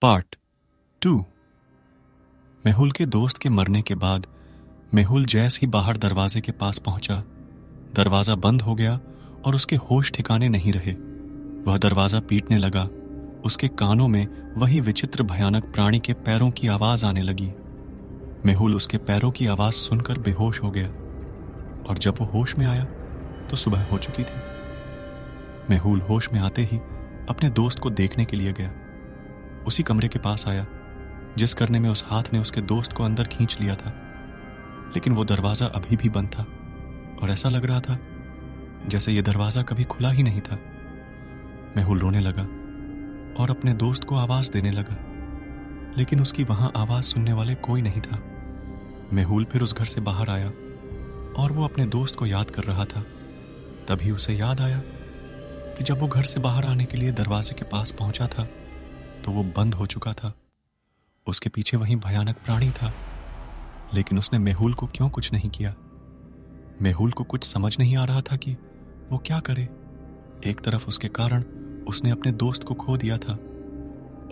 Part 2। Mehul के दोस्त के मरने के बाद मेहुल जैसे ही बाहर दरवाजे के पास पहुंचा, दरवाजा बंद हो गया और उसके होश ठिकाने नहीं रहे। वह दरवाजा पीटने लगा। उसके कानों में वही विचित्र भयानक प्राणी के पैरों की आवाज आने लगी। मेहुल उसके पैरों की आवाज सुनकर बेहोश हो गया और जब वो होश में आया तो सुबह हो चुकी थी। मेहुल होश में आते ही अपने दोस्त को देखने के लिए गया। उसी कमरे के पास आया जिस करने में उस हाथ ने उसके दोस्त को अंदर खींच लिया था, लेकिन वो दरवाजा अभी भी बंद था और ऐसा लग रहा था जैसे ये दरवाजा कभी खुला ही नहीं था। मेहुल रोने लगा और अपने दोस्त को आवाज देने लगा, लेकिन उसकी वहां आवाज सुनने वाले कोई नहीं था। मेहुल फिर उस घर से बाहर आया और वो अपने दोस्त को याद कर रहा था। तभी उसे याद आया कि जब वो घर से बाहर आने के लिए दरवाजे के पास पहुंचा था तो वो बंद हो चुका था। उसके पीछे वही भयानक प्राणी था, लेकिन उसने मेहुल को क्यों कुछ नहीं किया। मेहुल को कुछ समझ नहीं आ रहा था कि वो क्या करे। एक तरफ उसके कारण उसने अपने दोस्त को खो दिया था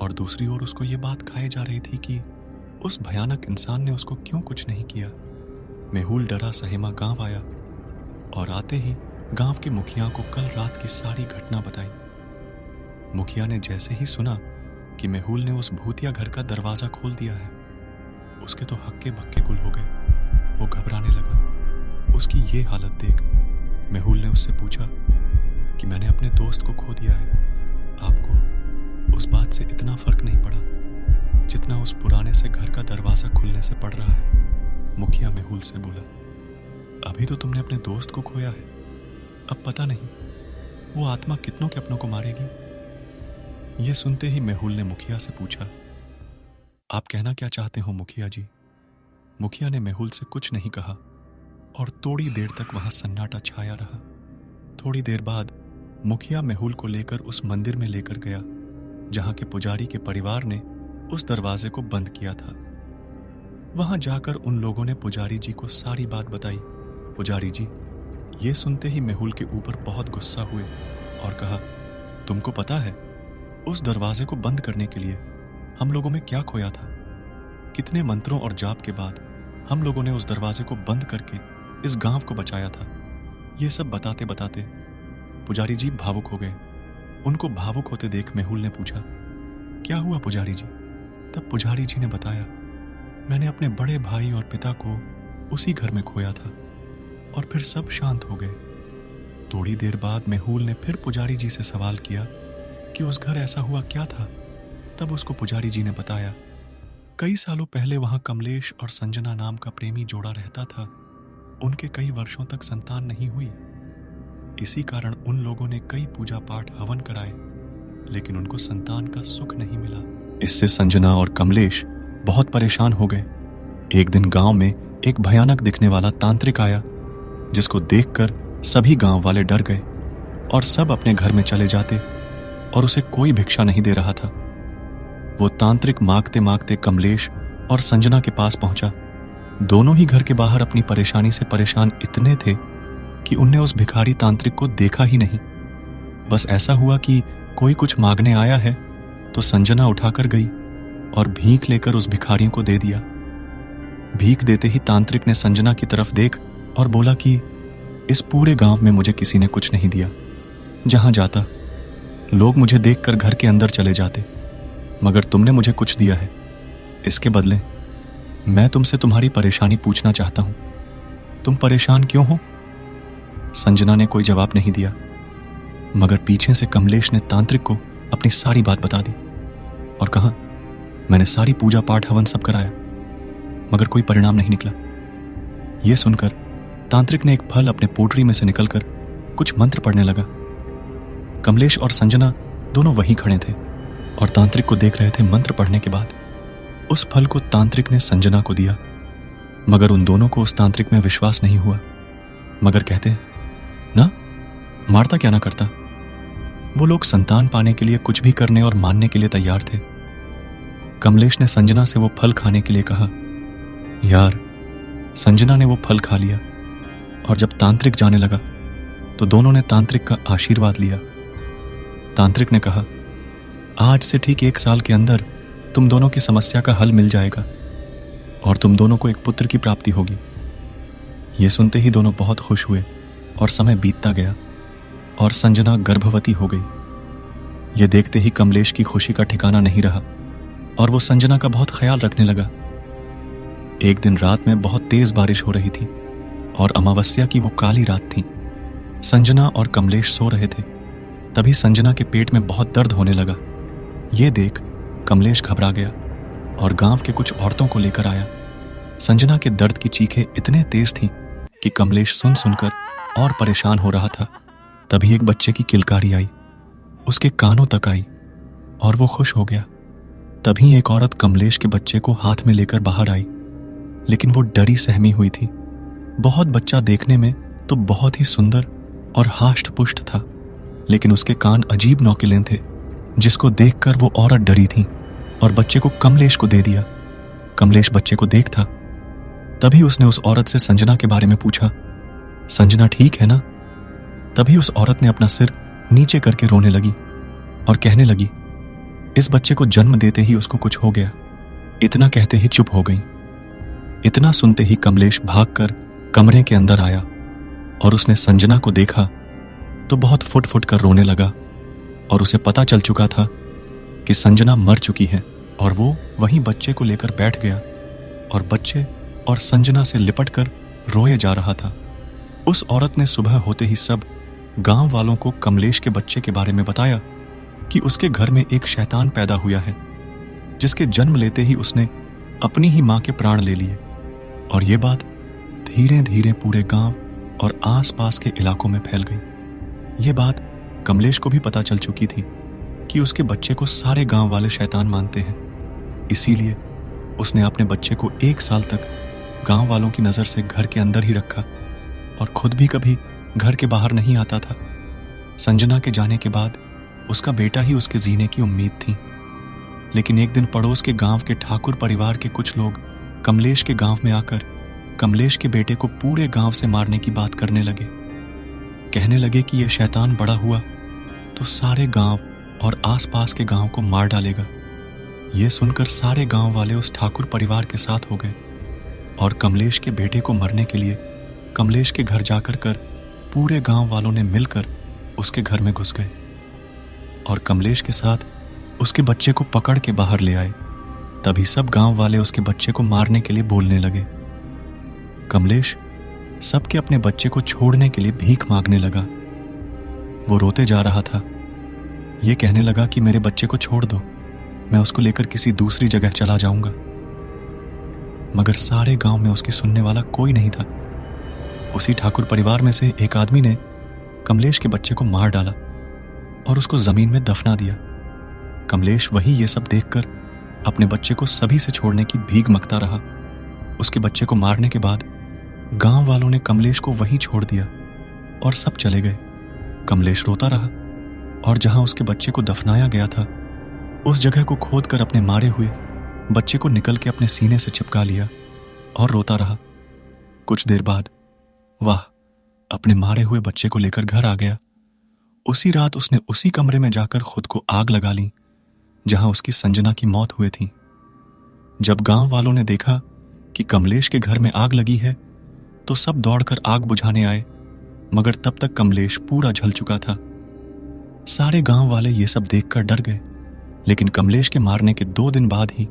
और दूसरी ओर उसको ये बात खाए जा रही थी कि उस भयानक इंसान ने उसको क्यों कुछ नहीं किया। मेहुल डरा सहमा गांव आया और आते ही गांव के मुखिया को कल रात की सारी घटना बताई। मुखिया ने जैसे ही सुना कि मेहुल ने उस भूतिया घर का दरवाजा खोल दिया है, उसके तो हक्के बक्के गुल हो गए। वो घबराने लगा। उसकी ये हालत देख मेहुल ने उससे पूछा कि मैंने अपने दोस्त को खो दिया है, आपको उस बात से इतना फर्क नहीं पड़ा जितना उस पुराने से घर का दरवाजा खुलने से पड़ रहा है। मुखिया मेहुल से बोला, अभी तो तुमने अपने दोस्त को खोया है, अब पता नहीं वो आत्मा कितनों के अपनों को मारेगी। यह सुनते ही मेहुल ने मुखिया से पूछा, आप कहना क्या चाहते हो मुखिया जी? मुखिया ने मेहुल से कुछ नहीं कहा और थोड़ी देर तक वहां सन्नाटा छाया रहा। थोड़ी देर बाद मुखिया मेहुल को लेकर उस मंदिर में लेकर गया जहां के पुजारी के परिवार ने उस दरवाजे को बंद किया था। वहां जाकर उन लोगों ने पुजारी जी को सारी बात बताई। पुजारी जी ये सुनते ही मेहुल के ऊपर बहुत गुस्सा हुए और कहा, तुमको पता है उस दरवाजे को बंद करने के लिए हम लोगों में क्या खोया था? कितने मंत्रों और जाप के बाद हम लोगों ने उस दरवाजे को बंद करके इस गांव को बचाया था। ये सब बताते बताते पुजारी जी भावुक हो गए। उनको भावुक होते देख मेहुल ने पूछा, क्या हुआ पुजारी जी? तब पुजारी जी ने बताया, मैंने अपने बड़े भाई और पिता को उसी घर में खोया था और फिर सब शांत हो गए। थोड़ी देर बाद मेहुल ने फिर पुजारी जी से सवाल किया कि उस घर ऐसा हुआ क्या था। तब उसको पुजारी जी ने बताया, कई सालों पहले वहां कमलेश और संजना नाम का प्रेमी जोड़ा रहता था। उनके कई वर्षों तक संतान नहीं हुई। इसी कारण उन लोगों ने कई पूजा पाठ हवन कराए, लेकिन उनको संतान का सुख नहीं मिला। इससे संजना और कमलेश बहुत परेशान हो गए। एक दिन गांव में एक भयानक दिखने वाला तांत्रिक आया, जिसको देखकर सभी गांव वाले डर गए और सब अपने घर में चले जाते और उसे कोई भिक्षा नहीं दे रहा था। वो तांत्रिक मांगते मांगते कमलेश और संजना के पास पहुंचा। दोनों ही घर के बाहर अपनी परेशानी से परेशान इतने थे कि उनने उस भिखारी तांत्रिक को देखा ही नहीं। बस ऐसा हुआ कि कोई कुछ मांगने आया है तो संजना उठाकर गई और भीख लेकर उस भिखारियों को दे दिया। भीख देते ही तांत्रिक ने संजना की तरफ देख और बोला कि इस पूरे गांव में मुझे किसी ने कुछ नहीं दिया। जहां जाता लोग मुझे देखकर घर के अंदर चले जाते, मगर तुमने मुझे कुछ दिया है। इसके बदले मैं तुमसे तुम्हारी परेशानी पूछना चाहता हूं। तुम परेशान क्यों हो? संजना ने कोई जवाब नहीं दिया, मगर पीछे से कमलेश ने तांत्रिक को अपनी सारी बात बता दी और कहा, मैंने सारी पूजा पाठ हवन सब कराया, मगर कोई परिणाम नहीं निकला। यह सुनकर तांत्रिक ने एक फल अपने पोटरी में से निकलकर कुछ मंत्र पढ़ने लगा। कमलेश और संजना दोनों वहीं खड़े थे और तांत्रिक को देख रहे थे। मंत्र पढ़ने के बाद उस फल को तांत्रिक ने संजना को दिया, मगर उन दोनों को उस तांत्रिक में विश्वास नहीं हुआ। मगर कहते, ना मारता क्या ना करता। वो लोग संतान पाने के लिए कुछ भी करने और मानने के लिए तैयार थे। कमलेश ने संजना से वो फल खाने के लिए कहा। यार, संजना ने वो फल खा लिया और जब तांत्रिक जाने लगा तो दोनों ने तांत्रिक का आशीर्वाद लिया। तांत्रिक ने कहा, आज से ठीक 1 साल के अंदर तुम दोनों की समस्या का हल मिल जाएगा और तुम दोनों को एक पुत्र की प्राप्ति होगी। ये सुनते ही दोनों बहुत खुश हुए और समय बीतता गया और संजना गर्भवती हो गई। ये देखते ही कमलेश की खुशी का ठिकाना नहीं रहा और वो संजना का बहुत ख्याल रखने लगा। एक दिन रात में बहुत तेज बारिश हो रही थी और अमावस्या की वो काली रात थी। संजना और कमलेश सो रहे थे। तभी संजना के पेट में बहुत दर्द होने लगा। ये देख कमलेश घबरा गया और गांव के कुछ औरतों को लेकर आया। संजना के दर्द की चीखें इतने तेज थीं कि कमलेश सुन सुनकर और परेशान हो रहा था। तभी एक बच्चे की किलकारी आई, उसके कानों तक आई और वो खुश हो गया। तभी एक औरत कमलेश के बच्चे को हाथ में लेकर बाहर आई, लेकिन वो डरी सहमी हुई थी। बहुत बच्चा देखने में तो बहुत ही सुंदर और हाष्ट पुष्ट था, लेकिन उसके कान अजीब नौकीले थे, जिसको देखकर वो औरत डरी थी और बच्चे को कमलेश को दे दिया। कमलेश बच्चे को देखता। तभी उसने उस औरत से संजना के बारे में पूछा, संजना ठीक है ना? तभी उस औरत ने अपना सिर नीचे करके रोने लगी और कहने लगी, इस बच्चे को जन्म देते ही उसको कुछ हो गया। इतना कहते ही चुप हो गई। इतना सुनते ही कमलेश भागकर कमरे के अंदर आया और उसने संजना को देखा तो बहुत फुट फुट कर रोने लगा और उसे पता चल चुका था कि संजना मर चुकी है। और वो वहीं बच्चे को लेकर बैठ गया और बच्चे और संजना से लिपट कर रोए जा रहा था। उस औरत ने सुबह होते ही सब गांव वालों को कमलेश के बच्चे के बारे में बताया कि उसके घर में एक शैतान पैदा हुआ है, जिसके जन्म लेते ही उसने अपनी ही मां के प्राण ले लिए। और ये बात धीरे धीरे पूरे गांव और आसपास के इलाकों में फैल गई। ये बात कमलेश को भी पता चल चुकी थी कि उसके बच्चे को सारे गांव वाले शैतान मानते हैं। इसीलिए उसने अपने बच्चे को 1 साल तक गांव वालों की नजर से घर के अंदर ही रखा और खुद भी कभी घर के बाहर नहीं आता था। संजना के जाने के बाद उसका बेटा ही उसके जीने की उम्मीद थी। लेकिन एक दिन पड़ोस के गांव के ठाकुर परिवार के कुछ लोग कमलेश के गांव में आकर कमलेश के बेटे को पूरे गांव से मारने की बात करने लगे। कहने लगे कि यह शैतान बड़ा हुआ तो सारे गांव और आसपास के गांव को मार डालेगा। यह सुनकर सारे गांव वाले उस ठाकुर परिवार के साथ हो गए और कमलेश के बेटे को मरने के लिए कमलेश के घर जाकर पूरे गांव वालों ने मिलकर उसके घर में घुस गए और कमलेश के साथ उसके बच्चे को पकड़ के बाहर ले आए। तभी सब गांव वाले उसके बच्चे को मारने के लिए बोलने लगे। कमलेश सबके अपने बच्चे को छोड़ने के लिए भीख मांगने लगा। वो रोते जा रहा था। ये कहने लगा कि मेरे बच्चे को छोड़ दो, मैं उसको लेकर किसी दूसरी जगह चला जाऊंगा। मगर सारे गांव में उसकी सुनने वाला कोई नहीं था। उसी ठाकुर परिवार में से एक आदमी ने कमलेश के बच्चे को मार डाला और उसको जमीन में दफना दिया। कमलेश वही ये सब देखकर अपने बच्चे को सभी से छोड़ने की भीख मांगता रहा। उसके बच्चे को मारने के बाद गांव वालों ने कमलेश को वहीं छोड़ दिया और सब चले गए। कमलेश रोता रहा और जहां उसके बच्चे को दफनाया गया था उस जगह को खोदकर अपने मारे हुए बच्चे को निकल के अपने सीने से चिपका लिया और रोता रहा। कुछ देर बाद वह अपने मारे हुए बच्चे को लेकर घर आ गया। उसी रात उसने उसी कमरे में जाकर खुद को आग लगा ली जहां उसकी संजना की मौत हुई थी। जब गांव वालों ने देखा कि कमलेश के घर में आग लगी है तो सब दौड़कर आग बुझाने आए, मगर तब तक कमलेश पूरा जल चुका था। सारे गांव वाले ये सब देखकर डर गए। लेकिन कमलेश के मारने के 2 दिन बाद ही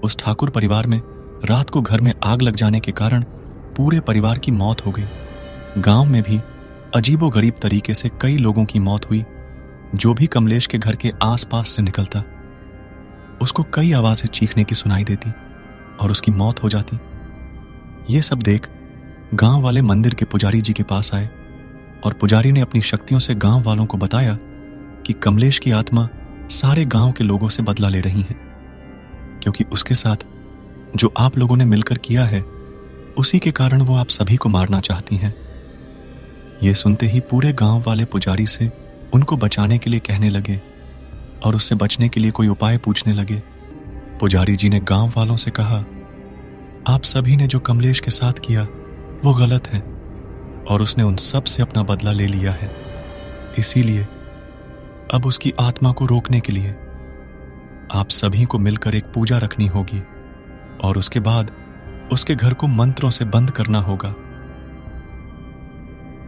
उस ठाकुर परिवार में रात को घर में आग लग जाने के कारण पूरे परिवार की मौत हो गई। गांव में भी अजीबोगरीब तरीके से कई लोगों की मौत हुई। जो भी कमलेश के घर के आसपास से निकलता उसको कई आवाजें चीखने की सुनाई देती और उसकी मौत हो जाती। ये सब देख गांव वाले मंदिर के पुजारी जी के पास आए और पुजारी ने अपनी शक्तियों से गांव वालों को बताया कि कमलेश की आत्मा सारे गांव के लोगों से बदला ले रही है, क्योंकि उसके साथ जो आप लोगों ने मिलकर किया है उसी के कारण वो आप सभी को मारना चाहती हैं। ये सुनते ही पूरे गांव वाले पुजारी से उनको बचाने के लिए कहने लगे और उससे बचने के लिए कोई उपाय पूछने लगे। पुजारी जी ने गांव वालों से कहा, आप सभी ने जो कमलेश के साथ किया वो गलत है और उसने उन सब से अपना बदला ले लिया है। इसीलिए अब उसकी आत्मा को रोकने के लिए आप सभी को मिलकर एक पूजा रखनी होगी और उसके बाद उसके घर को मंत्रों से बंद करना होगा।